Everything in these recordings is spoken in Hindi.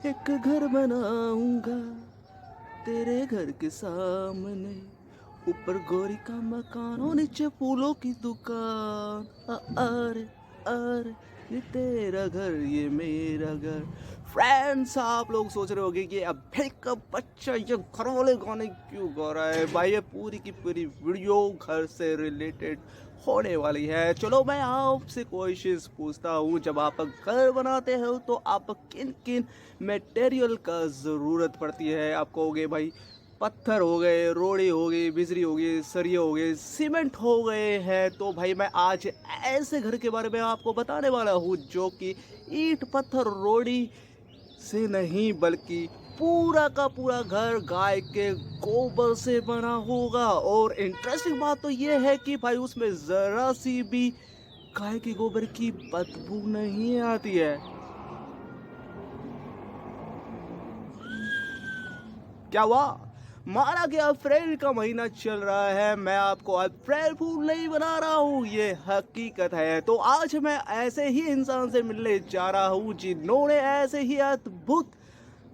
एक घर बनाऊंगा तेरे घर के सामने, ऊपर गोरी का मकान और नीचे फूलों की दुकान। अरे अरे, ये तेरा घर ये मेरा घर। फ्रेंड्स, आप लोग सोच रहे होंगे कि अभी का बच्चा ये घर वाले गाने क्यों गा रहा है भाई। ये पूरी की पूरी वीडियो घर से रिलेटेड होने वाली है। चलो मैं आपसे क्वेश्चंस पूछता हूँ, जब आप घर बनाते हो तो आप किन किन मटेरियल का ज़रूरत पड़ती है। आप कहोगे भाई पत्थर हो गए, रोड़ी हो गई, बिजली हो गई, सरिये हो गए, सीमेंट हो गए हैं। तो भाई मैं आज ऐसे घर के बारे में आपको बताने वाला हूँ जो कि ईंट पत्थर रोड़ी से नहीं बल्कि पूरा का पूरा घर गाय के गोबर से बना होगा। और इंटरेस्टिंग बात तो ये है कि भाई उसमें ज़रा सी भी गाय के गोबर की बदबू नहीं आती है। क्या हुआ? माना कि अप्रैल का महीना चल रहा है, मैं आपको अप्रैल फूल नहीं बना रहा हूँ, ये हकीकत है। तो आज मैं ऐसे ही इंसान से मिलने जा रहा हूँ जिन्होंने ऐसे ही अद्भुत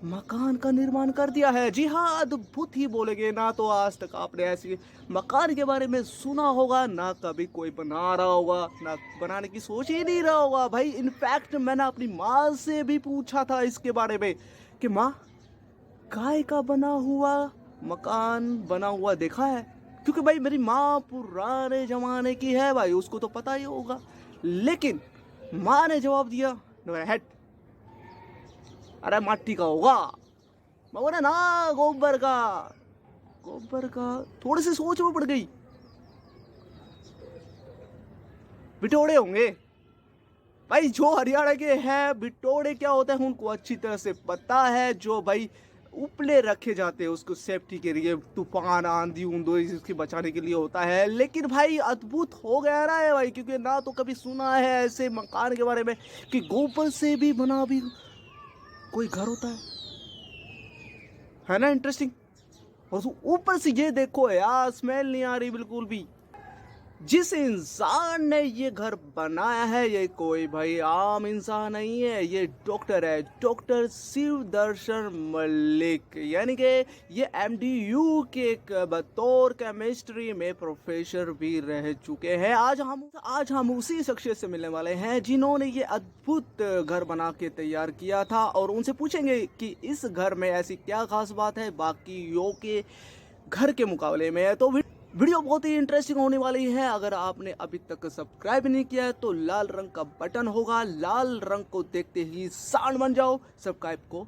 मकान का निर्माण कर दिया है। जी हाँ, अद्भुत ही बोलेंगे। ना तो आज तक आपने ऐसे मकान के बारे में सुना होगा, ना कभी कोई बना रहा होगा, ना बनाने की सोच ही नहीं रहा होगा भाई। इनफैक्ट मैंने अपनी माँ से भी पूछा था इसके बारे में कि माँ, गाय का बना हुआ मकान बना हुआ देखा है? क्योंकि भाई मेरी माँ पुराने जमाने की है भाई, उसको तो पता ही होगा। लेकिन माँ ने जवाब दिया, हेट, अरे मट्टी का होगा। मैं बोला ना, गोबर का। गोबर का। थोड़ी सी सोच में पड़ गई, बिटोड़े होंगे भाई। जो हरियाणा के हैं, बिटोड़े क्या होता है उनको अच्छी तरह से पता है। जो भाई उपले रखे जाते हैं उसको सेफ्टी के लिए, तूफान आंधी ऊंधो इसके बचाने के लिए होता है। लेकिन भाई अद्भुत हो गया ना है भाई, क्योंकि ना तो कभी सुना है ऐसे मकान के बारे में कि गोबर से भी बना भी कोई घर होता है ना। इंटरेस्टिंग। और ऊपर से ये देखो यार, स्मेल नहीं आ रही बिल्कुल भी। जिस इंसान ने ये घर बनाया है ये कोई भाई आम इंसान नहीं है, ये डॉक्टर है, डॉक्टर शिव दर्शन मलिक। यानी कि ये एमडीयू के बतौर केमिस्ट्री में प्रोफेसर भी रह चुके हैं। आज हम उसी शख्सियत से मिलने वाले हैं जिन्होंने ये अद्भुत घर बना के तैयार किया था, और उनसे पूछेंगे कि इस घर में ऐसी क्या खास बात है बाकियों के घर के मुकाबले में। तो वीडियो बहुत ही इंटरेस्टिंग होने वाली है। अगर आपने अभी तक सब्सक्राइब नहीं किया है तो लाल रंग का बटन होगा, लाल रंग को देखते ही सांड बन जाओ, सब्सक्राइब को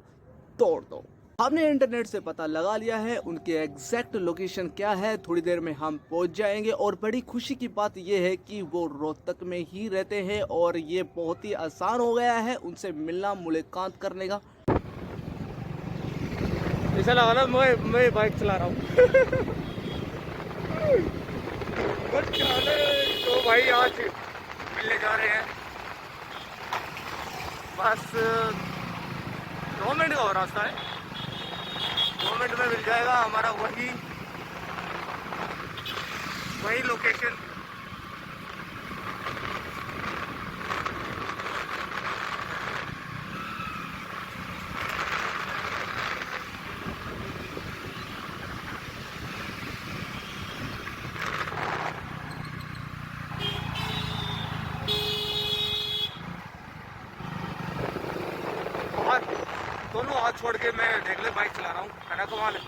तोड़ दो। हमने इंटरनेट से पता लगा लिया है उनके एग्जैक्ट लोकेशन क्या है, थोड़ी देर में हम पहुंच जाएंगे। और बड़ी खुशी की बात यह है कि वो रोहतक में ही रहते हैं और ये बहुत ही आसान हो गया है उनसे मिलना, मुलाकात करने का। ऐसा लगा ना मैं बाइक चला रहा हूँ। तो भाई आज मिलने जा रहे हैं, बस 2 मिनट का और रास्ता है। 2 मिनट में मिल जाएगा हमारा वही लोकेशन। दोनों हाथ छोड़ के मैं देख ले बाइक चला रहा हूँ, है ना, कमाल है।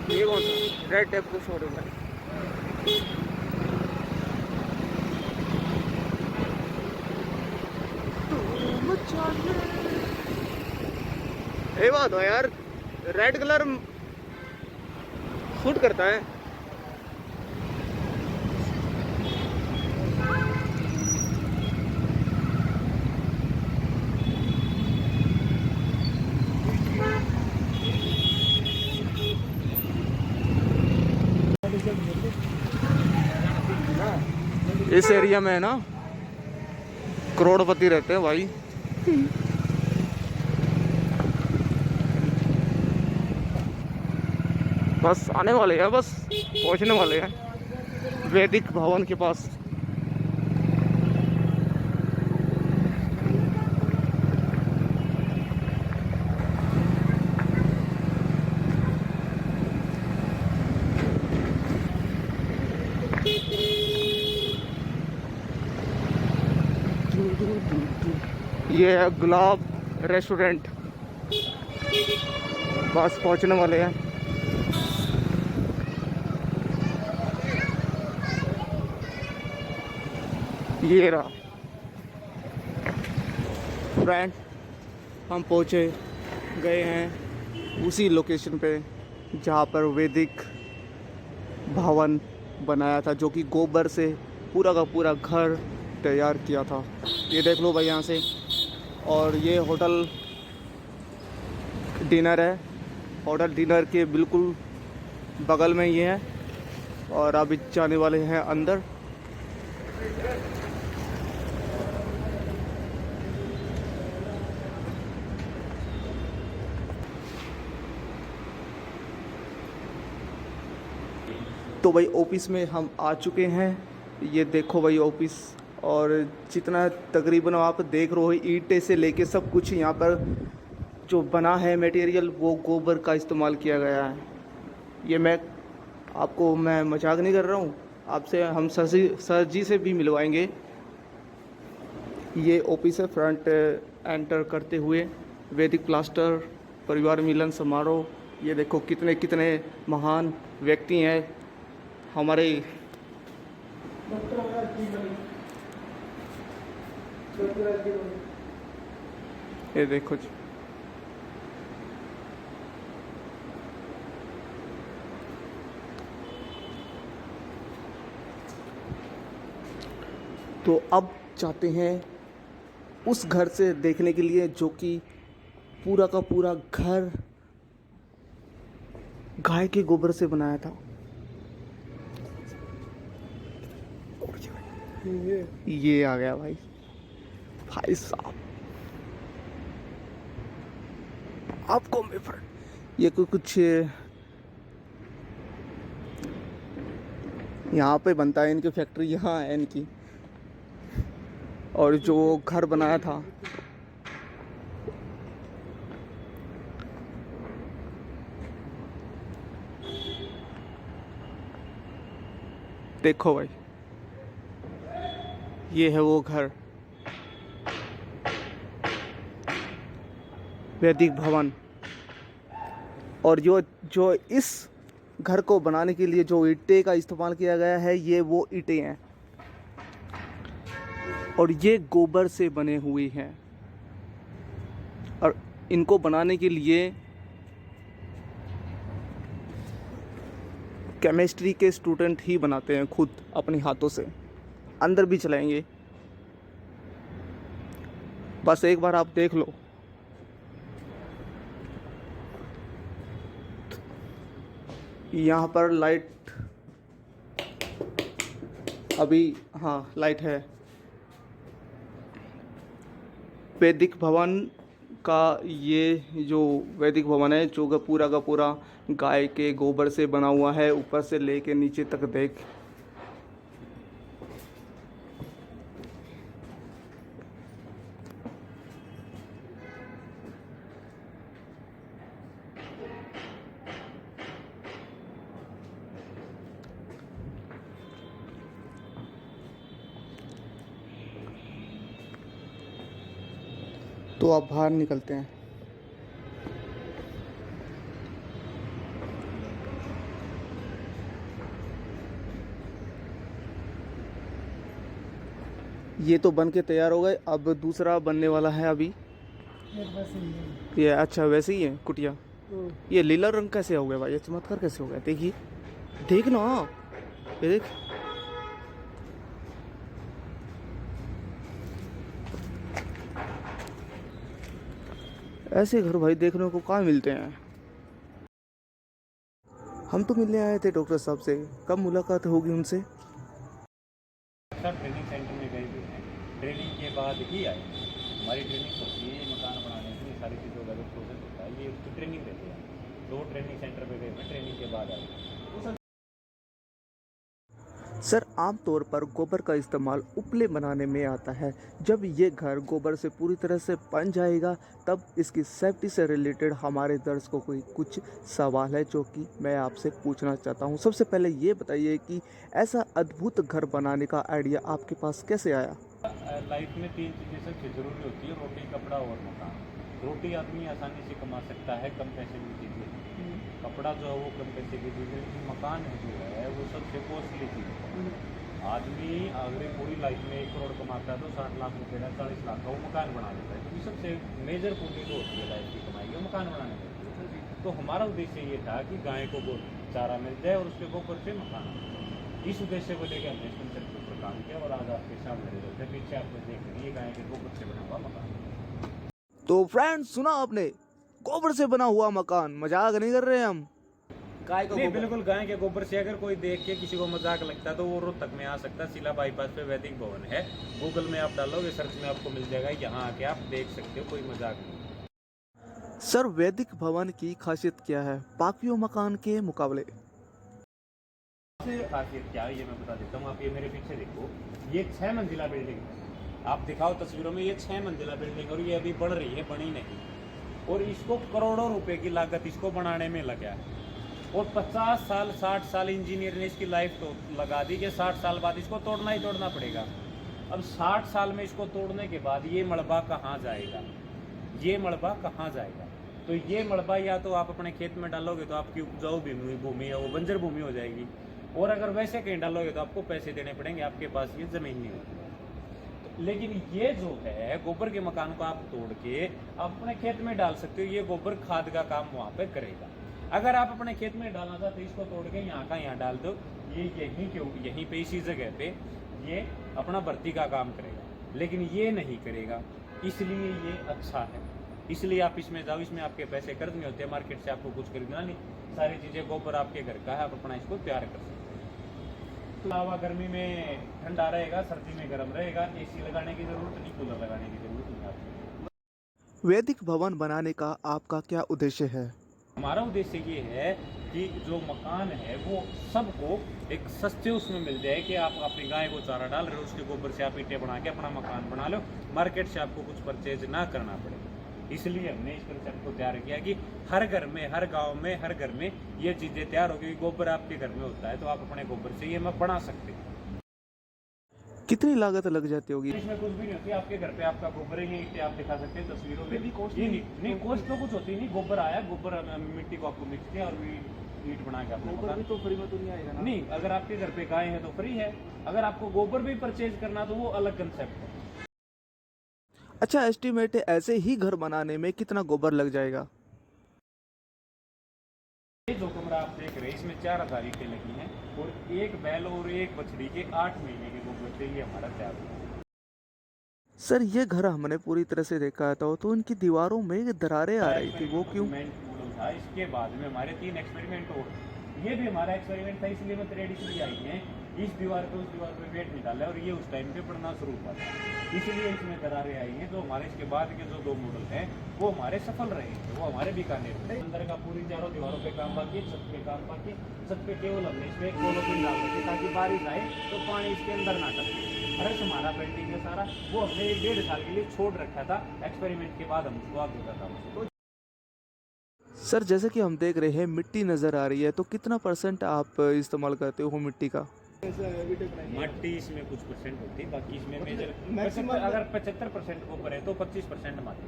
ये कौन सा रेड टेप को शोरूम है? ये बात हो यार, रेड कलर शूट करता है। इस एरिया में है ना करोड़पति रहते हैं भाई। बस आने वाले हैं, बस पहुंचने वाले हैं वैदिक भवन के पास। ये है गुलाब रेस्टोरेंट, बस पहुंचने वाले हैं। ये रहा फ्रेंड, हम पहुंचे गए हैं उसी लोकेशन पे जहाँ पर वैदिक भवन बनाया था, जो कि गोबर से पूरा का पूरा घर तैयार किया था। ये देख लो भाई यहाँ से। और ये होटल डिनर है, होटल डिनर के बिल्कुल बगल में ये है। और अभी जाने वाले हैं अंदर। तो भाई ऑफिस में हम आ चुके हैं। ये देखो भाई ऑफिस, और जितना तकरीबन आप देख रहे हो ईंटें से लेके सब कुछ यहाँ पर जो बना है मटेरियल, वो गोबर का इस्तेमाल किया गया है। ये मैं मजाक नहीं कर रहा हूँ, आपसे हम सर जी से भी मिलवाएंगे। ये ऑफिस है, फ्रंट एंटर करते हुए वैदिक प्लास्टर परिवार मिलन समारोह। ये देखो कितने कितने महान व्यक्ति हैं हमारे। ये देखो जी, तो अब चाहते हैं उस घर से देखने के लिए जो कि पूरा का पूरा घर गाय के गोबर से बनाया था। ये आ गया भाई, भाई साहब आपको मैं ये कुछ यहाँ पे बनता है, इनकी फैक्ट्री यहाँ है इनकी। और जो घर बनाया था देखो भाई, ये है वो घर वैदिक भवन। और जो इस घर को बनाने के लिए जो ईंटें का इस्तेमाल किया गया है, ये वो ईंटें हैं और ये गोबर से बने हुए हैं। और इनको बनाने के लिए केमिस्ट्री के स्टूडेंट ही बनाते हैं खुद अपने हाथों से। अंदर भी चलाएंगे, बस एक बार आप देख लो। यहाँ पर लाइट अभी, हाँ लाइट है। वैदिक भवन का ये जो वैदिक भवन है, जो पूरा का पूरा गाय के गोबर से बना हुआ है, ऊपर से लेके नीचे तक देख। तो आप बाहर निकलते हैं। ये तो बन के तैयार हो गए, अब दूसरा बनने वाला है अभी। ये अच्छा वैसे ही है कुटिया। ये लीला रंग कैसे हो गया भाई, ये चमत्कार कैसे हो गया? देखिए, देख ना, ये देख। ऐसे घर भाई देखने को कहाँ मिलते हैं। हम तो मिलने आए थे डॉक्टर साहब से, कब मुलाकात होगी उनसे? सर ट्रेनिंग सेंटर में गए हुए हैं, ट्रेनिंग के बाद ही आए। हमारी ट्रेनिंग होती है मकान बनाने की, सारी चीज़ों का जो प्रोसेस होता है, ये उसकी ट्रेनिंग देते हैं। 2 ट्रेनिंग सेंटर पे गए मैं, ट्रेनिंग के बाद आए। सर आमतौर पर गोबर का इस्तेमाल उपले बनाने में आता है। जब ये घर गोबर से पूरी तरह से बन जाएगा तब इसकी सेफ्टी से रिलेटेड हमारे दर्शकों को कुछ सवाल है जो कि मैं आपसे पूछना चाहता हूँ। सबसे पहले ये बताइए कि ऐसा अद्भुत घर बनाने का आइडिया आपके पास कैसे आया? लाइफ में 3 चीज़ें सबसे ज़रूरी होती है, रोटी, कपड़ा और मकान। रोटी आदमी आसानी से कमा सकता है कम पैसे की चीज़ें, कपड़ा जो है वो कम पैसे की चीज़ है, लेकिन मकान जो है वो सबसे कॉस्टली चीज़ है। आदमी अगर पूरी लाइफ में 1 करोड़ कमाता है तो 60 लाख रुपये का 40 लाख का वो मकान बना लेता है, क्योंकि सबसे मेजर पूंजी जो होती है लाइफ की कमाई वो मकान बनाने में। तो हमारा उद्देश्य ये था कि गाय को चारा मिल जाए और उसके गोबर से मकान बने। इस उद्देश्य को लेकर हमने इस कंसेप्ट के ऊपर काम किया और आज आपके सामने रिजल्ट है। पीछे आपको देख रहे हैं ये गाय के गोबर से बना हुआ मकान। तो फ्रेंड्स सुना आपने, गोबर से बना हुआ मकान, मजाक नहीं कर रहे हम। गाय को नहीं, बिल्कुल गाय के गोबर से अगर कोई देख के किसी को मजाक लगता है तो वो रोहतक में आ सकता है। सिला बाईपास पे वैदिक भवन है, गूगल में आप डालोगे सर्च में आपको मिल जाएगा, यहाँ आके आप देख सकते हो, कोई मजाक नहीं। सर वैदिक भवन की खासियत क्या है बाकियों मकान के मुकाबले? खासियत क्या है ये मैं बता देता हूँ। आप ये मेरे पीछे देखो, ये 6 मंजिला बिल्डिंग है। आप दिखाओ तस्वीरों में, ये 6 मंजिला बिल्डिंग और ये अभी बढ़ रही है, बनी नहीं। और इसको करोड़ों रुपए की लागत इसको बनाने में लगा है और 50 साल 60 साल इंजीनियर ने इसकी लाइफ तो लगा दी कि 60 साल बाद इसको तोड़ना ही तोड़ना पड़ेगा। अब 60 साल में इसको तोड़ने के बाद ये मलबा कहाँ जाएगा, ये मलबा कहाँ जाएगा? तो ये मलबा या तो आप अपने खेत में डालोगे तो आपकी उपजाऊ भूमि है वो बंजर भूमि हो जाएगी, और अगर वैसे कहीं डालोगे तो आपको पैसे देने पड़ेंगे, आपके पास ये ज़मीन नहीं होगी। तो लेकिन ये जो है गोबर के मकान को आप तोड़ के आप अपने खेत में डाल सकते हो, ये गोबर खाद का काम वहाँ पे करेगा। अगर आप अपने खेत में डालना चाहते इसको तोड़ के यहाँ का यहाँ डाल दो, ये यहीं पे इसी जगह पे ये अपना भर्ती का काम करेगा, लेकिन ये नहीं करेगा। इसलिए ये अच्छा है, इसलिए आप इसमें जाओ, इसमें आपके पैसे कर्ज नहीं होते, मार्केट से आपको कुछ खरीदना नहीं, सारी चीज़ें गोबर आपके घर का है, आप अपना इसको तैयार कर सकते हैं। तो हवा गर्मी में ठंडा रहेगा, सर्दी में गर्म रहेगा, AC लगाने की ज़रूरत नहीं, कूलर लगाने की ज़रूरत नहीं आपको। वैदिक भवन बनाने का आपका क्या उद्देश्य है? हमारा उद्देश्य ये है कि जो मकान है वो सबको एक सस्ते उसमें मिल जाए कि आप अपनी गाय को चारा डाल रहे हो, उसके गोबर से आप ईंटें बना के अपना मकान बना लो, मार्केट से आपको कुछ परचेज ना करना पड़े। इसलिए हमने इस कंसेप्ट को तैयार किया कि हर घर में, हर गांव में, हर घर में ये चीज़ें तैयार हो गई। गोबर आपके घर में होता है तो आप अपने गोबर से ये मैं बना सकते हैं। कितनी लागत लग जाती होगी? इसमें कुछ भी नहीं होती, आपके घर पे आपका गोबर है, ये ईंटें आप दिखा सकते हैं तस्वीरों में। नहीं कॉस्ट तो कुछ होती नहीं, गोबर आया, गोबर मिट्टी को आपको मिक्स किया और ईंट बना के आपको गोबर भी तो फ्री में तो नहीं आएगा ना? नहीं, अगर आपके घर पे गाय है तो फ्री है, अगर आपको गोबर भी परचेज करना तो वो अलग कंसेप्ट है। अच्छा एस्टिमेट ऐसे ही घर बनाने में कितना गोबर लग जाएगा? ये जो कमरा आप देख रहे हैं इसमें 4000 ईंटें लगी हैं और एक बैल और एक बछड़ी के 8 महीने के गोबर से ये हमारा तैयार हुआ। सर ये घर हमने पूरी तरह से देखा था तो उनकी दीवारों में दरारें आ रही थी, वो क्यों? मॉडल था। इसके बाद में हमारे 3 एक्सपेरिमेंट और ये भी हमारा एक्सपेरिमेंट था, इसलिए मैं थ्रेड इसलिए आई है। इस दीवार पे उस दीवार पे वेट नहीं डाला और ये उस टाइम पे पढ़ना शुरू हुआ था, इसलिए इसमें दरारें आई हैं। तो हमारे इसके बाद के जो 2 मॉडल हैं वो हमारे सफल रहे हैं, वो हमारे बीकानेर में। अंदर का पूरी चारों दीवारों पे काम बाकी, छत पे काम बाकी। छत पे केवल हमने इसमें एक पोलोथीन डाल रखी ताकि बारिश आए तो पानी इसके अंदर ना टपके। फर्श हमारा पेंटिंग है सारा, वो हमने 1.5 साल के लिए छोड़ रखा था, एक्सपेरिमेंट के बाद हम उसको आगे का काम। सर जैसे कि हम देख रहे हैं मिट्टी नज़र आ रही है, तो कितना % आप इस्तेमाल करते हो मिट्टी का? मट्टी इसमें कुछ परसेंट होती है, बाकी इसमें मेजर अगर 75% ऊपर है तो 25% माटी।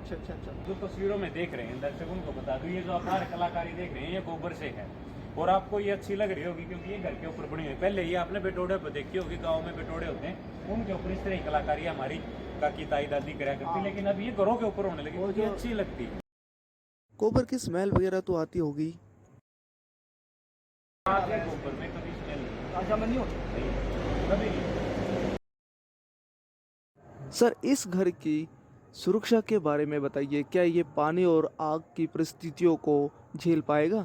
अच्छा। जो तस्वीरों में देख रहे हैं दर्शकों को बता दूं, ये जो आप बाहर कलाकारी देख रहे हैं ये गोबर से है और आपको ये अच्छी लग रही होगी क्योंकि ये घर के ऊपर बनी हुई है। पहले ये आपने बेटोड़े पर देखी होगी, गाँव में बेटोड़े होते हैं, उनके ऊपर इस तरह की कलाकारी हमारी काकी ताई दादी करा करती, लेकिन अब ये घरों के ऊपर होने लगी, ये अच्छी लगती है। गोबर की स्मेल वगैरह तो आती होगी? गोबर में कभी स्मेल नहीं होती, कभी नहीं। सर इस घर की सुरक्षा के बारे में बताइए, क्या ये पानी और आग की परिस्थितियों को झेल पाएगा?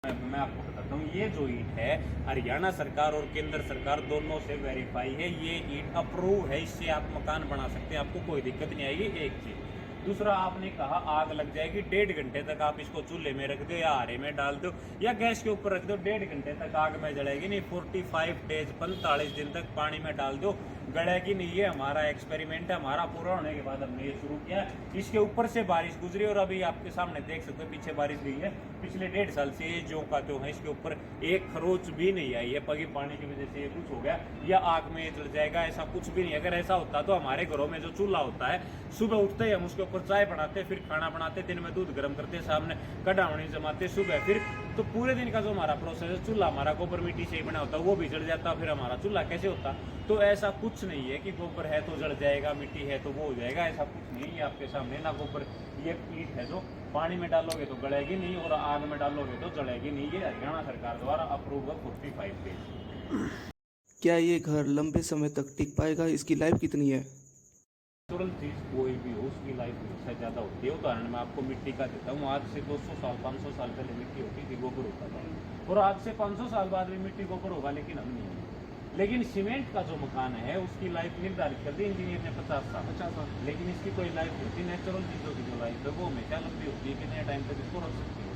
मैं आपको बताता हूँ, ये जो ईंट है हरियाणा सरकार और केंद्र सरकार दोनों से वेरीफाई है, ये ईंट अप्रूव है, इससे आप मकान बना सकते हैं, आपको कोई दिक्कत नहीं आएगी। एक चीज, दूसरा आपने कहा आग लग जाएगी, 1.5 घंटे तक आप इसको चूल्हे में रख दो या आरे में डाल दो या गैस के ऊपर रख दो, 1.5 घंटे तक आग में जलेगी नहीं। 45 डेज 45 दिन तक पानी में डाल दो, गलेगी नहीं। ये हमारा एक्सपेरिमेंट है, हमारा पूरा होने के बाद हमने ये शुरू किया। इसके ऊपर से बारिश गुजरी और अभी आपके सामने देख सकते हो पीछे बारिश हुई है। पिछले 1.5 साल से ये जो का जो है इसके ऊपर एक खरोच भी नहीं आई है, पगी पानी की वजह से ये कुछ हो गया या आग में जल जाएगा, ऐसा कुछ भी नहीं। अगर ऐसा होता तो हमारे घरों में जो चूल्हा होता है, सुबह उठते ही हम उसके ऊपर चाय बनाते, फिर खाना बनाते, दिन में दूध गर्म करते, सामने कढ़ावनी जमाते, सुबह फिर तो पूरे दिन का जो हमारा प्रोसेस है, चूल्हा हमारा गोबर मिट्टी से ही बना होता, वो भी जल जाता, फिर हमारा चूल्हा कैसे होता। तो ऐसा कुछ नहीं है कि गोबर है तो जल जाएगा, मिट्टी है तो वो हो जाएगा, ऐसा कुछ नहीं है। आपके सामने ना गोबर, ये ईंट है जो पानी में डालोगे तो गलेगी नहीं और आग में डालोगे तो जलेगी नहीं। ये हरियाणा सरकार द्वारा अप्रूव है 45 पेज। क्या ये घर लंबे समय तक टिक पाएगा? इसकी लाइफ कितनी है? तुरंत चीज कोई भी हो उसकी लाइफ से ज़्यादा होती है। उदाहरण मैं आपको मिट्टी का देता हूँ। आज से 200 साल 500 साल पहले मिट्टी होती थी, गोबर होता था, और आज से 500 साल बाद भी मिट्टी गोबर होगा, लेकिन हम नहीं है। लेकिन सीमेंट का जो मकान है उसकी लाइफ निर्धारित कर दी इंजीनियर ने 50 साल, लेकिन इसकी कोई लाइफ होती नेचुरल चीज़ों की जो लाइफ है वो हमेशा लंबी होती है, कितने टाइम तक इसको रख सकती हो।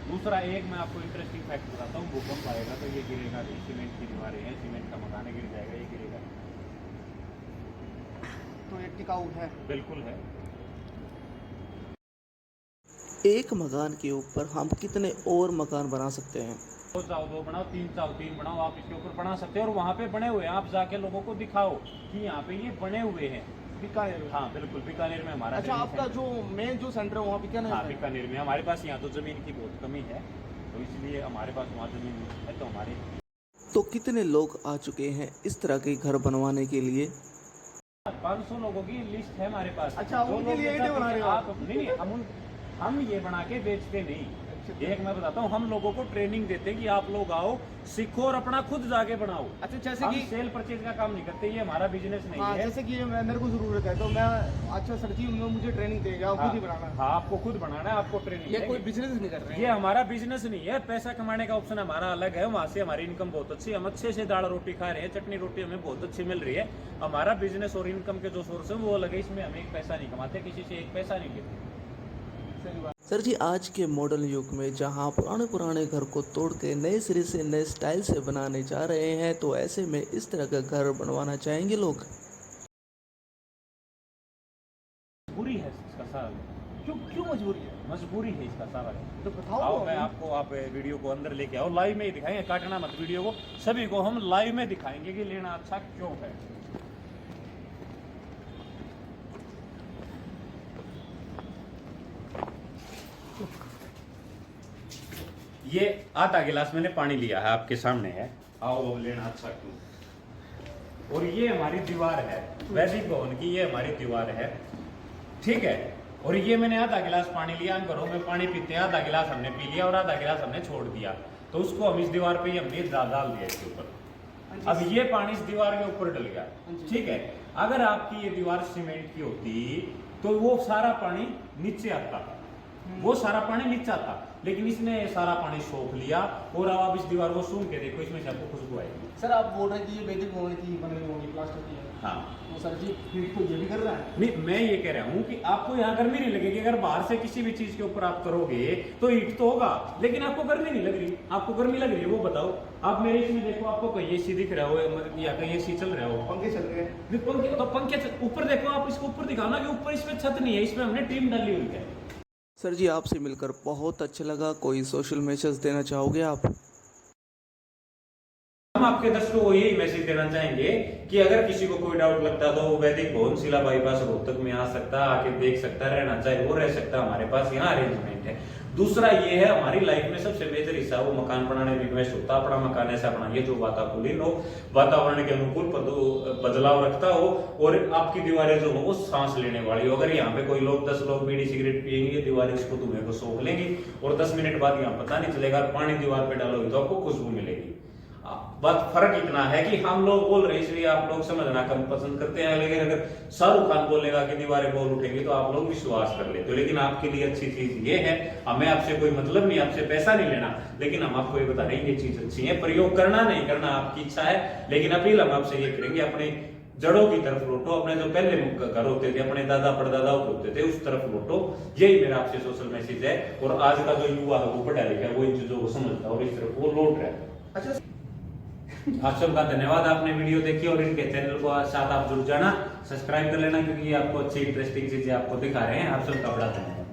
दूसरा एक मैं आपको इंटरेस्टिंग फैक्ट बताता हूँ, भूकंप आएगा तो ये गिरेगा नहीं। सीमेंट की दीवारें हैं, सीमेंट का मकान है, गिर जाएगा, ये गिरेगा तो ये टिकाऊ है, बिल्कुल है। एक मकान के ऊपर हम कितने और मकान बना सकते हैं? 2 चाहो 2 बनाओ, 3 चाहो 3 बनाओ, आप इसके ऊपर बना सकते हैं। और वहाँ पे बने हुए हैं, आप जाके लोगों को दिखाओ कि यहाँ पे ये बने हुए हैं। बीकानेर में? हाँ बिल्कुल, बीकानेर में हमारा। अच्छा, आपका जो मेन जो सेंटर है वहाँ बीकानेर हाँ में? बीकानेर में। हमारे पास यहाँ तो जमीन की बहुत कमी है, तो इसलिए हमारे पास वहाँ जमीन है। तो हमारे तो कितने लोग आ चुके हैं इस तरह के घर बनवाने के लिए? 500 लोगों की लिस्ट है हमारे पास। अच्छा, जो उनके लोग लिए ईंटें बना रहे हो आप? नहीं, हम ये बना के बेचते नहीं। एक मैं बताता हूँ, हम लोगों को ट्रेनिंग देते हैं कि आप लोग आओ, सीखो और अपना खुद जाके बनाओ। अच्छा, जैसे हम कि सेल परचेज का काम नहीं करते, ये हमारा बिजनेस नहीं हाँ, है। जैसे कि मेरे को जरूरत है तो मैं, अच्छा सर जी मुझे ट्रेनिंग देगा, खुद ही बनाना है? हाँ, आपको खुद बनाना है, आपको ट्रेनिंग। ये कोई बिजनेस नहीं कर रहे हैं? ये हमारा बिजनेस नहीं है, पैसा कमाने का ऑप्शन हमारा अलग है। वहाँ से हमारी इनकम बहुत अच्छी है, हम अच्छे से दाल रोटी खा रहे हैं, चटनी रोटी हमें बहुत अच्छी मिल रही है। हमारा बिजनेस और इनकम के जो सोर्स है वो अलग है, इसमें हम एक पैसा नहीं कमाते, किसी से एक पैसा नहीं लेते। सर जी, आज के मॉडर्न युग में जहां पुराने घर को तोड़ के नए सिरे से नए स्टाइल से बनाने जा रहे हैं, तो ऐसे में इस तरह का घर बनवाना चाहेंगे लोग? बुरी है इसका सारा। क्यों मजबूरी है? मजबूरी है इसका सारा। तो बताओ। आओ, मैं आपको, आप वीडियो को अंदर लेके आओ, लाइव में ही दिखाएंगे, काटना मत वीडियो को, सभी को हम लाइव में दिखाएंगे कि लेना अच्छा क्यों है। ये आधा गिलास मैंने पानी लिया है, आपके सामने है। आओ अब लेना अच्छा क्यों। और ये हमारी दीवार है वैदिक भवन की, ये हमारी दीवार है, ठीक है। और ये मैंने आधा गिलास पानी लिया, हम घरों में पानी पीते हैं, आधा गिलास हमने पी लिया और आधा गिलास हमने छोड़ दिया, तो उसको हम इस दीवार पे ही हमने डाल दिया इसके ऊपर। अब ये पानी इस दीवार के ऊपर डल गया, ठीक है। अगर आपकी ये दीवार सीमेंट की होती तो वो सारा पानी नीचे आता, वो सारा पानी नीचे आता, लेकिन इसने सारा पानी सोख लिया। और अब आप इस दीवार को सूंघ के देखो, इसमें से आपको खुशबू आएगी। सर आप बोल रहे थे ये वैदिक भवन की बन रही होगी, प्लास्टर की है? हाँ, तो सर जी फिर तो ये भी कर रहा है? नहीं, मैं ये कह रहा हूँ कि आपको यहाँ गर्मी नहीं लगेगी। अगर बाहर से किसी भी चीज के ऊपर आप करोगे तो हीट तो होगा, लेकिन आपको गर्मी नहीं लग रही। आपको गर्मी लग रही है वो बताओ। आप मेरे इसमें देखो, आपको कहीं एसी दिख रहा हो या कहीं एसी चल रहा हो? पंखे चल रहे हैं। पंखे तो पंखे ऊपर देखो, आप इसको ऊपर दिखाओ ना कि ऊपर इसमें छत नहीं है, इसमें हमने टीम डाली हुई है। सर जी, आपसे मिलकर बहुत अच्छा लगा। कोई सोशल मैसेज देना चाहोगे आप? हम आपके दर्शकों को यही मैसेज देना चाहेंगे कि अगर किसी को कोई डाउट लगता है तो वो वैदिक भवन शिला बाईपास रोहतक में आ सकता है, आके देख सकता है, रहना चाहे वो रह सकता है। हमारे पास यहाँ अरेंजमेंट है। दूसरा ये है, हमारी लाइफ में सबसे मेजर हिस्सा वो मकान बनाने में इन्वेस्ट होता है। अपना मकान ऐसा बनाइए जो वातानुकूलित हो, वातावरण के अनुकूल बदलाव रखता हो, और आपकी दीवारें जो हो वो सांस लेने वाली हो। अगर यहाँ पे कोई लोग 10 लोग बीड़ी सिगरेट पियेंगे, दीवारें इसको धुएं को सोख लेंगी और 10 मिनट बाद यहाँ पता नहीं चलेगा। पानी दीवार पे डालोगे तो आपको खुशबू मिलेगी। बस फर्क इतना है कि हम लोग बोल रहे हैं इसलिए आप लोग समझना कम पसंद करते हैं, लेकिन अगर शाहरुख खान बोलेगा कि दीवारें बोल उठेंगी तो आप लोग विश्वास कर लेते हो। लेकिन आपके लिए अच्छी चीज ये है, हमें आपसे कोई मतलब नहीं, आपसे पैसा नहीं लेना, लेकिन हम आपको ये बता रहे हैं ये चीज अच्छी है। प्रयोग करना नहीं करना आपकी इच्छा है, लेकिन अपील हम आपसे ये करेंगे अपने जड़ों की तरफ लौटो, अपने जो पहले घर होते थे, अपने दादा परदादाओं के होते थे, उस तरफ लौटो। यही मेरा आपसे सोशल मैसेज है। और आज का जो युवा है वो पढ़ा लिखा है, वो इन चीजों को समझता है और इस तरफ वो लौट रहा है। अच्छा आप सबका धन्यवाद, आपने वीडियो देखी और इनके चैनल को साथ आप जुड़ जाना, सब्सक्राइब कर लेना, क्योंकि ये आपको अच्छी इंटरेस्टिंग चीजें आपको दिखा रहे हैं। आप सबका बड़ा धन्यवाद।